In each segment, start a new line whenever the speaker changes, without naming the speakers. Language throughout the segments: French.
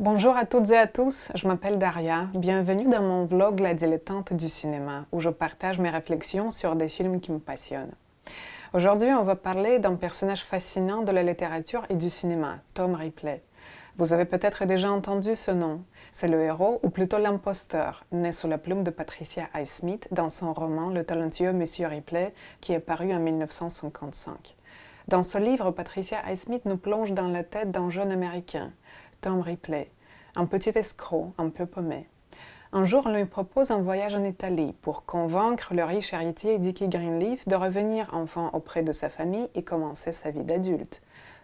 Bonjour à toutes et à tous, je m'appelle Daria. Bienvenue dans mon vlog La dilettante du cinéma, où je partage mes réflexions sur des films qui me passionnent. Aujourd'hui, on va parler d'un personnage fascinant de la littérature et du cinéma, Tom Ripley. Vous avez peut-être déjà entendu ce nom. C'est le héros, ou plutôt l'imposteur, né sous la plume de Patricia Highsmith dans son roman Le talentueux Monsieur Ripley, qui est paru en 1955. Dans ce livre, Patricia Highsmith nous plonge dans la tête d'un jeune Américain, Tom Ripley, un petit escroc un peu paumé. Un jour, on lui propose un voyage en Italie pour convaincre le riche héritier Dickie Greenleaf de revenir enfin auprès de sa famille et commencer sa vie d'adulte.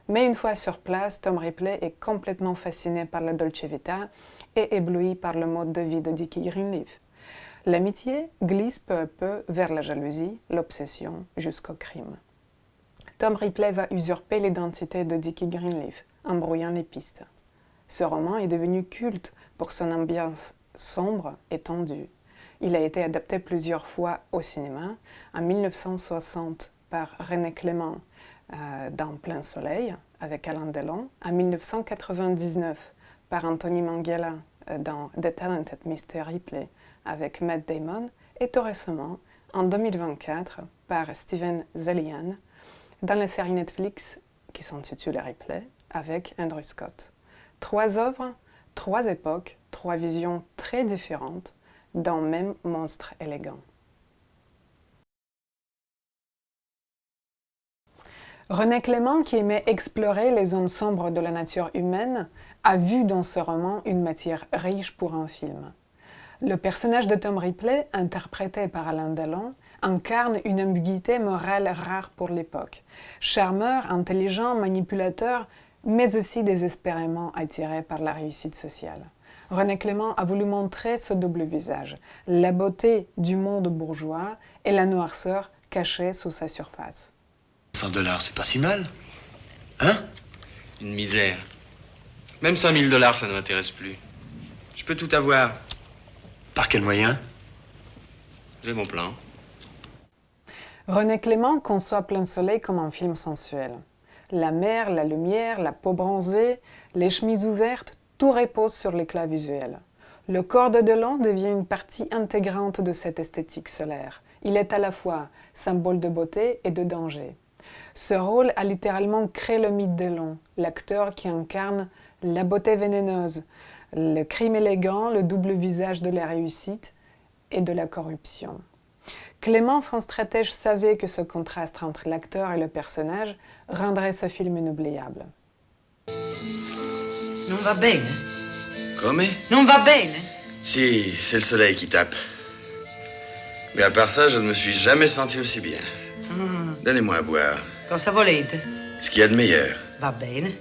Mais une fois sur place, Tom Ripley est complètement fasciné par la Dolce Vita et ébloui par le mode de vie de Dickie Greenleaf. L'amitié glisse peu à peu vers la jalousie, l'obsession, jusqu'au crime. Tom Ripley va usurper l'identité de Dickie Greenleaf, en brouillant les pistes. Ce roman est devenu culte pour son ambiance sombre et tendue. Il a été adapté plusieurs fois au cinéma, en 1960 par René Clément dans Plein Soleil avec Alain Delon, en 1999 par Anthony Minghella dans The Talented Mr. Ripley avec Matt Damon et tout récemment, en 2024, par Steven Zaillian dans la série Netflix qui s'intitule Ripley avec Andrew Scott. 3 œuvres, 3 époques, 3 visions très différentes d'un même monstre élégant. René Clément, qui aimait explorer les zones sombres de la nature humaine, a vu dans ce roman une matière riche pour un film. Le personnage de Tom Ripley, interprété par Alain Delon, incarne une ambiguïté morale rare pour l'époque. Charmeur, intelligent, manipulateur, mais aussi désespérément attiré par la réussite sociale. René Clément a voulu montrer ce double visage, la beauté du monde bourgeois et la noirceur cachée sous sa surface.
$100, c'est pas si mal. Hein?
Une misère. Même $5000, ça ne m'intéresse plus. Je peux tout avoir.
Par quel moyen?
J'ai mon plan.
René Clément conçoit Plein Soleil comme un film sensuel. La mer, la lumière, la peau bronzée, les chemises ouvertes, tout repose sur l'éclat visuel. Le corps de Delon devient une partie intégrante de cette esthétique solaire. Il est à la fois symbole de beauté et de danger. Ce rôle a littéralement créé le mythe Delon, l'acteur qui incarne la beauté vénéneuse, le crime élégant, le double visage de la réussite et de la corruption. Clément, fin stratège, savait que ce contraste entre l'acteur et le personnage rendrait ce film inoubliable.
Non va bene?
Come?
Non va bene?
Si, c'est le soleil qui tape. Mais à part ça, je ne me suis jamais senti aussi bien. Donnez-moi à boire.
Cosa volete?
Ce qu'il y a de meilleur.
Va bene.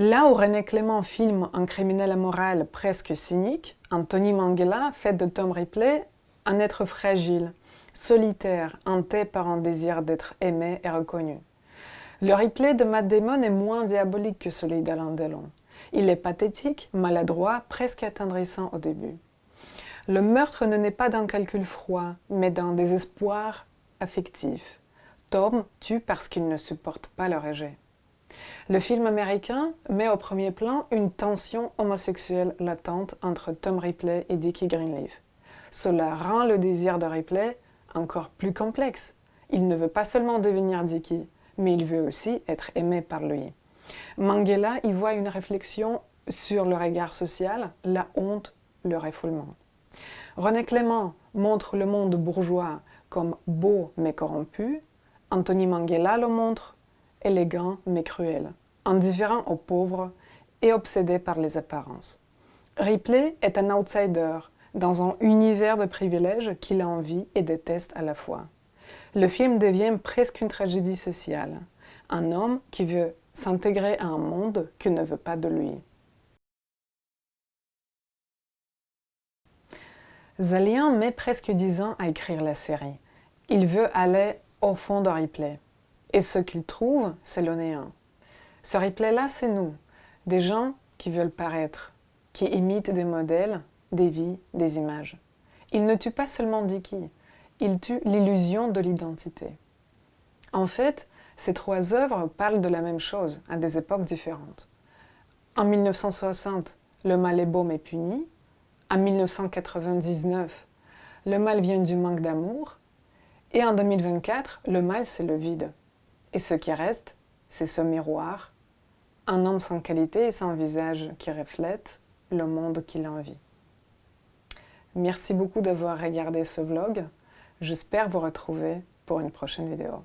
Là où René Clément filme un criminel amoral presque cynique, Anthony Minghella fait de Tom Ripley un être fragile, solitaire, hanté par un désir d'être aimé et reconnu. Le Ripley de Matt Damon est moins diabolique que celui d'Alain Delon. Il est pathétique, maladroit, presque attendrissant au début. Le meurtre ne naît pas d'un calcul froid, mais d'un désespoir affectif. Tom tue parce qu'il ne supporte pas le rejet. Le film américain met au premier plan une tension homosexuelle latente entre Tom Ripley et Dickie Greenleaf. Cela rend le désir de Ripley encore plus complexe. Il ne veut pas seulement devenir Dickie, mais il veut aussi être aimé par lui. Minghella y voit une réflexion sur le regard social, la honte, le refoulement. René Clément montre le monde bourgeois comme beau mais corrompu. Anthony Minghella le montre élégant mais cruel, indifférent aux pauvres et obsédé par les apparences. Ripley est un outsider dans un univers de privilèges qu'il envie et déteste à la fois. Le film devient presque une tragédie sociale. Un homme qui veut s'intégrer à un monde qui ne veut pas de lui. Zaillian met presque 10 ans à écrire la série. Il veut aller au fond de Ripley. Et ce qu'il trouve, c'est le néant. Ce Ripley-là, c'est nous, des gens qui veulent paraître, qui imitent des modèles, des vies, des images. Il ne tue pas seulement Dickie, il tue l'illusion de l'identité. En fait, ces trois œuvres parlent de la même chose à des époques différentes. En 1960, le mal est beau mais puni. En 1999, le mal vient du manque d'amour. Et en 2024, le mal c'est le vide. Et ce qui reste, c'est ce miroir, un homme sans qualité et sans visage qui reflète le monde qu'il envie. Merci beaucoup d'avoir regardé ce vlog. J'espère vous retrouver pour une prochaine vidéo.